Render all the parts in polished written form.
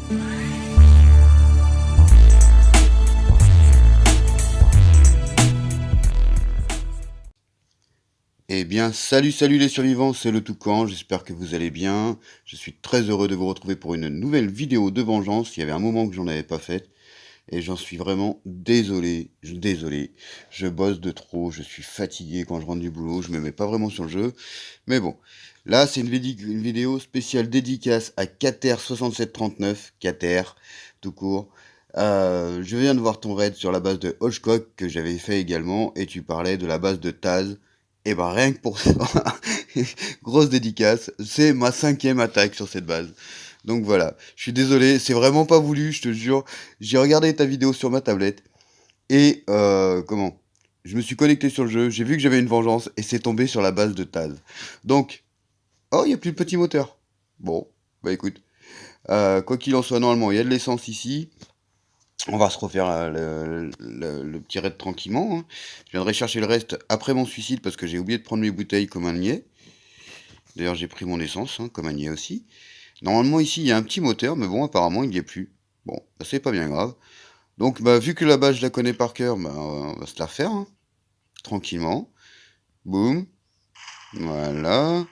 Eh bien, salut les survivants, c'est le Toucan, j'espère que vous allez bien. Je suis très heureux de vous retrouver pour une nouvelle vidéo de vengeance. Il y avait un moment que j'en avais pas faite et j'en suis vraiment désolé, désolé. Je bosse de trop, je suis fatigué quand je rentre du boulot, je me mets pas vraiment sur le jeu. Mais bon, là c'est une vidéo spéciale dédicace à Cater6739, Cater, tout court. Je viens de voir ton raid sur la base de Hodgcock que j'avais fait également et tu parlais de la base de Taz. Et bah rien que pour ça, grosse dédicace, c'est ma 5e attaque sur cette base. Donc voilà, je suis désolé, c'est vraiment pas voulu, je te jure. J'ai regardé ta vidéo sur ma tablette et comment? Je me suis connecté sur le jeu, j'ai vu que j'avais une vengeance et c'est tombé sur la base de Taz. Donc, oh, il n'y a plus de petit moteur. Bon, bah écoute, quoi qu'il en soit, normalement, il y a de l'essence ici. On va se refaire le petit raid tranquillement, hein. Je viendrai chercher le reste après mon suicide parce que j'ai oublié de prendre mes bouteilles comme un niais. D'ailleurs, j'ai pris mon essence, hein, comme un niais aussi. Normalement, ici, il y a un petit moteur, mais bon, apparemment, il n'y est plus. Bon, bah, c'est pas bien grave. Donc, bah, vu que la base, je la connais par cœur, bah, on va se la refaire, hein, tranquillement. Boum. Voilà.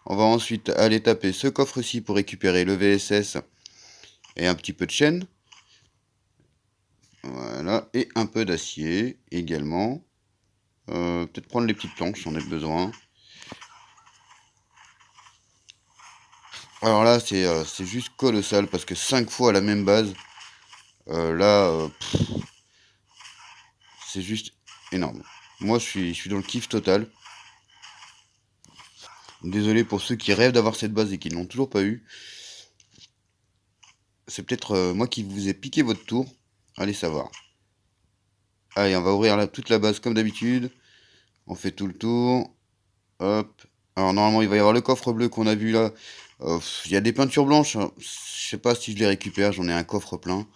On va ensuite aller taper ce coffre-ci pour récupérer le VSS et un petit peu de chaîne. Voilà. Et un peu d'acier également. Peut-être prendre les petites planches si on a besoin. Alors là, c'est juste colossal parce que 5 fois la même base, là, c'est juste énorme. Moi, je suis dans le kiff total. Désolé pour ceux qui rêvent d'avoir cette base et qui ne l'ont toujours pas eu. C'est peut-être moi qui vous ai piqué votre tour. Allez savoir. Allez, on va ouvrir là, toute la base comme d'habitude. On fait tout le tour. Hop. Alors normalement, il va y avoir le coffre bleu qu'on a vu là. Il y a des peintures blanches, hein. Je sais pas si je les récupère. J'en ai un coffre plein.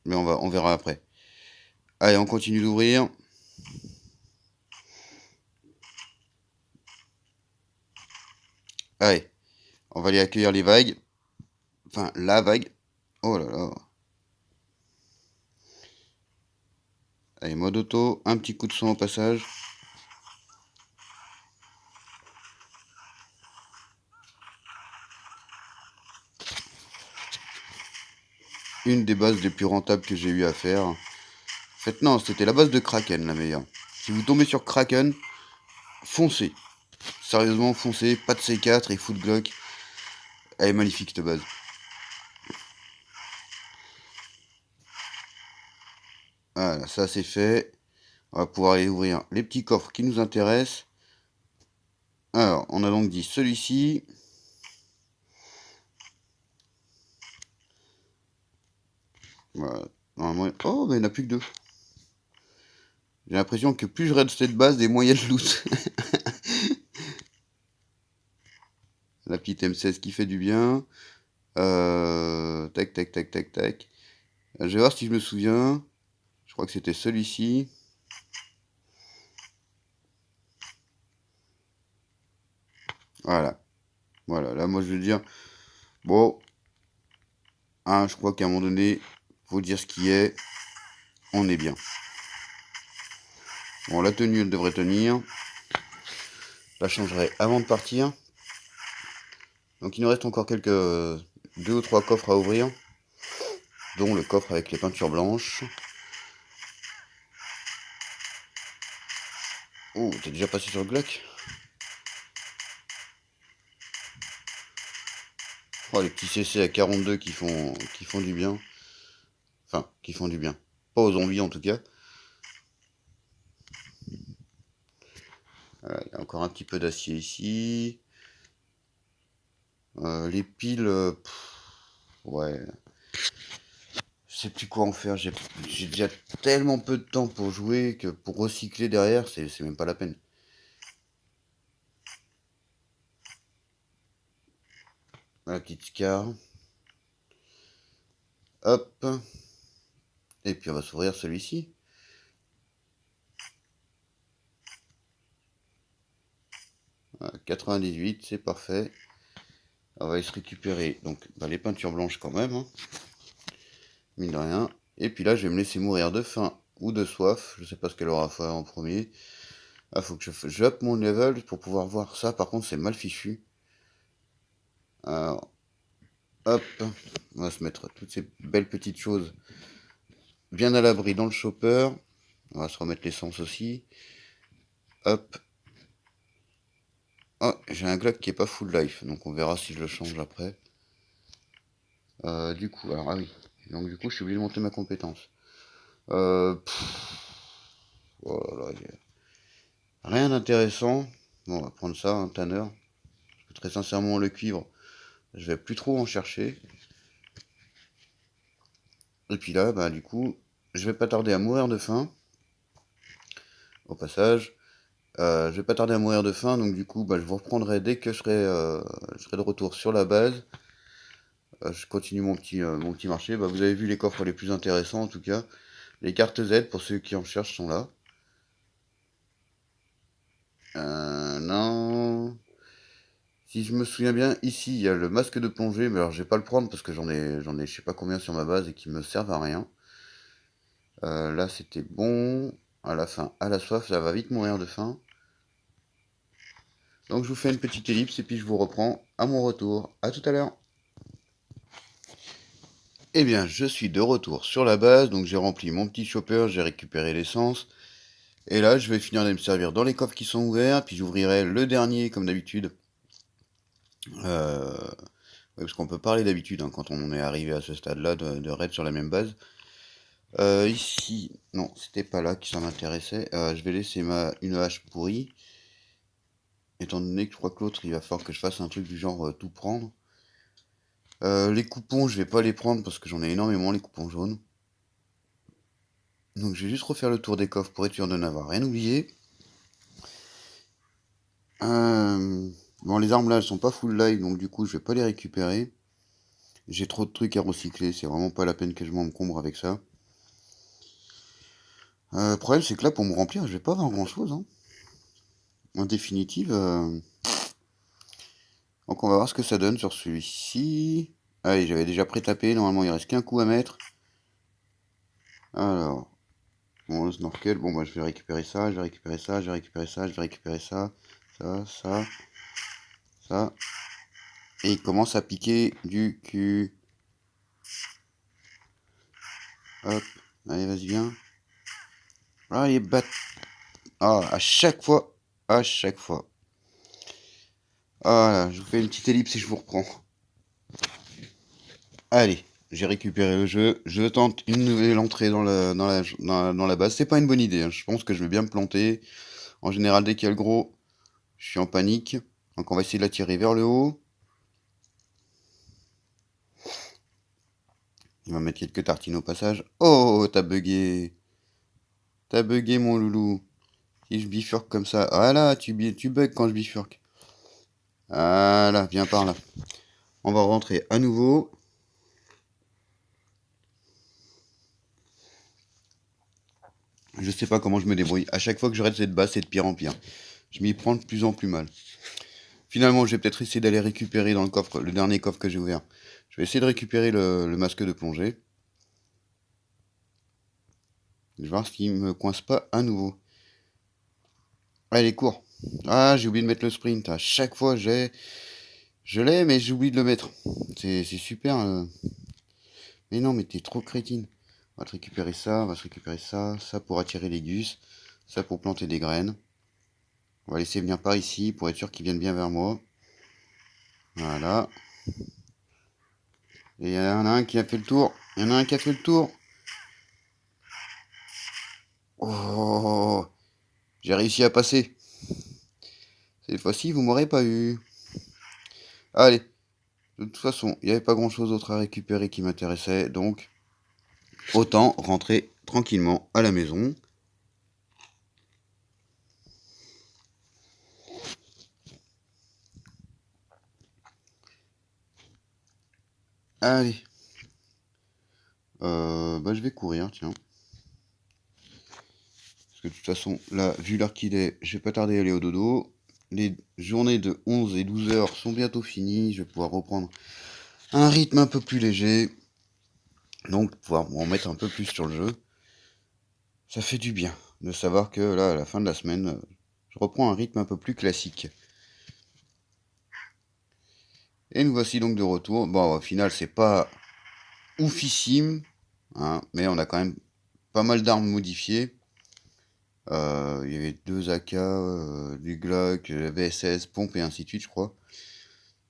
Mais on verra après. Allez, on continue d'ouvrir. Allez, on va aller accueillir les vagues. Enfin, la vague. Oh là là. Allez, mode auto. Un petit coup de son au passage. Une des bases les plus rentables que j'ai eu à faire. En fait, non, c'était la base de Kraken la meilleure. Si vous tombez sur Kraken, foncez. Sérieusement, foncez. Pas de C4 et foot Glock. Elle est magnifique cette base. Voilà, ça c'est fait. On va pouvoir aller ouvrir les petits coffres qui nous intéressent. Alors, on a donc dit celui-ci. Voilà. Normalement, oh, mais il n'y en a plus que deux. J'ai l'impression que plus je raide cette base, des moins il y a de loot. La petite M16 qui fait du bien. Tac, tac, tac, tac, tac. Je vais voir si je me souviens. Je crois que c'était celui-ci. Voilà. Voilà, là, moi, je veux dire... Bon, hein, je crois qu'à un moment donné, faut dire ce qui est. On est bien. Bon, la tenue, elle devrait tenir. Je la changerai avant de partir. Donc, il nous reste encore quelques... 2 ou 3 coffres à ouvrir. Dont le coffre avec les peintures blanches. Oh, t'es déjà passé sur le Glock? Oh, les petits CC à 42 qui font du bien. Enfin, qui font du bien. Pas aux zombies en tout cas. Voilà, il y a encore un petit peu d'acier ici. Les piles, ouais. Je sais plus quoi en faire. J'ai déjà tellement peu de temps pour jouer que pour recycler derrière, c'est même pas la peine. La petite scar. Hop. Et puis on va s'ouvrir celui-ci. Voilà, 98, c'est parfait. On va aller se récupérer donc les peintures blanches quand même, hein, mine de rien. Et puis là, je vais me laisser mourir de faim ou de soif. Je sais pas ce qu'elle aura fait en premier. Ah, faut que je up mon level pour pouvoir voir ça. Par contre, c'est mal fichu. Alors, hop, on va se mettre toutes ces belles petites choses bien à l'abri dans le chopper. On va se remettre l'essence aussi. Hop. Oh, j'ai un Glock qui est pas full life, donc on verra si je le change après. Du coup, alors, ah oui. Donc du coup, je suis obligé de monter ma compétence. Oh là là, rien d'intéressant. Bon, on va prendre ça, un tanner. Parce que très sincèrement, le cuivre, je vais plus trop en chercher. Et puis là, bah du coup, je vais pas tarder à mourir de faim. Au passage, je vais pas tarder à mourir de faim, donc du coup, bah, je vous reprendrai dès que je serai de retour sur la base. Je continue mon petit marché. Bah, vous avez vu les coffres les plus intéressants en tout cas. Les cartes Z, pour ceux qui en cherchent, sont là. Non. Si je me souviens bien, ici, il y a le masque de plongée, mais alors je vais pas le prendre parce que j'en ai je sais pas combien sur ma base et qui me servent à rien. Là, c'était bon. À la fin, à la soif, ça va vite mourir de faim. Donc je vous fais une petite ellipse et puis je vous reprends à mon retour. À tout à l'heure. Eh bien, je suis de retour sur la base, donc j'ai rempli mon petit chopper, j'ai récupéré l'essence. Et là, je vais finir de me servir dans les coffres qui sont ouverts, puis j'ouvrirai le dernier comme d'habitude. Ouais, parce qu'on peut parler d'habitude hein, quand on est arrivé à ce stade-là de raid sur la même base. Ici, non, c'était pas là qui ça m'intéressait. Je vais laisser une hache pourrie. Étant donné que je crois que l'autre, il va falloir que je fasse un truc du genre tout prendre. Les coupons, je vais pas les prendre parce que j'en ai énormément, les coupons jaunes. Donc je vais juste refaire le tour des coffres pour être sûr de n'avoir rien oublié. Bon, les armes là, elles sont pas full live, donc du coup, je vais pas les récupérer. J'ai trop de trucs à recycler, c'est vraiment pas la peine que je m'encombre avec ça. Le problème, c'est que là, pour me remplir, je vais pas avoir grand chose. Hein. En définitive, donc on va voir ce que ça donne sur celui-ci. Allez, j'avais déjà pré-tapé, normalement il reste qu'un coup à mettre. Alors, bon, le snorkel, bon, bah je vais récupérer ça, je vais récupérer ça, je vais récupérer ça, je vais récupérer ça, ça. Et il commence à piquer du cul. Hop, allez, vas-y, viens. Ah, il est bat. Ah, à chaque fois. À chaque fois. Ah là, je vous fais une petite ellipse et je vous reprends. Allez, j'ai récupéré le jeu. Je tente une nouvelle entrée dans la base. C'est pas une bonne idée. Hein. Je pense que je vais bien me planter. En général, dès qu'il y a le gros, je suis en panique. Donc on va essayer de l'attirer vers le haut. Il va mettre quelques tartines au passage. Oh, t'as bugué. T'as bugué, mon loulou. Si je bifurque comme ça. Voilà, tu bugs quand je bifurque. Voilà, viens par là. On va rentrer à nouveau. Je sais pas comment je me débrouille. À chaque fois que je rate cette base, c'est de pire en pire. Je m'y prends de plus en plus mal. Finalement, je vais peut-être essayer d'aller récupérer dans le coffre, le dernier coffre que j'ai ouvert. Je vais essayer de récupérer le masque de plongée. Je vais voir s'il me coince pas à nouveau. Allez, cours. Ah, j'ai oublié de mettre le sprint. À chaque fois, je l'ai, mais j'ai oublié de le mettre. C'est super. Mais non, mais t'es trop crétine. On va te récupérer ça, on va se récupérer ça. Ça pour attirer les gus. Ça pour planter des graines. On va laisser venir par ici pour être sûr qu'ils viennent bien vers moi. Voilà. Et il y en a un qui a fait le tour. Il y en a un qui a fait le tour. Oh, j'ai réussi à passer. Cette fois-ci, vous m'aurez pas eu. Allez. De toute façon, il n'y avait pas grand-chose d'autre à récupérer qui m'intéressait. Donc, autant rentrer tranquillement à la maison. Allez. Bah, je vais courir, tiens. Parce que de toute façon, là, vu l'heure qu'il est, je vais pas tarder à aller au dodo. les journées de 11 et 12 heures sont bientôt finies. Je vais pouvoir reprendre un rythme un peu plus léger. Donc pouvoir m'en mettre un peu plus sur le jeu. Ça fait du bien de savoir que là, à la fin de la semaine, je reprends un rythme un peu plus classique. Et nous voici donc de retour. Bon, au final, c'est pas oufissime, hein, mais on a quand même pas mal d'armes modifiées. Il y avait 2 AK, du Glock, VSS, pompe et ainsi de suite, je crois.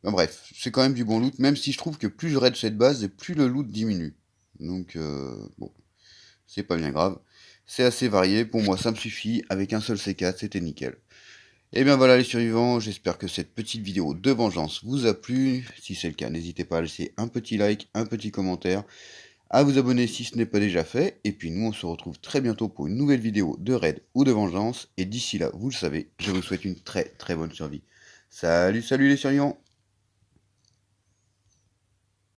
Ben, bref, c'est quand même du bon loot, même si je trouve que plus je raid cette base, et plus le loot diminue. Donc, bon, c'est pas bien grave. C'est assez varié, pour moi ça me suffit, avec un seul C4, c'était nickel. Et bien voilà les survivants, j'espère que cette petite vidéo de vengeance vous a plu. Si c'est le cas, n'hésitez pas à laisser un petit like, un petit commentaire, à vous abonner si ce n'est pas déjà fait. Et puis nous on se retrouve très bientôt pour une nouvelle vidéo de raid ou de vengeance. Et d'ici là, vous le savez, je vous souhaite une très très bonne survie. Salut, salut les survivants!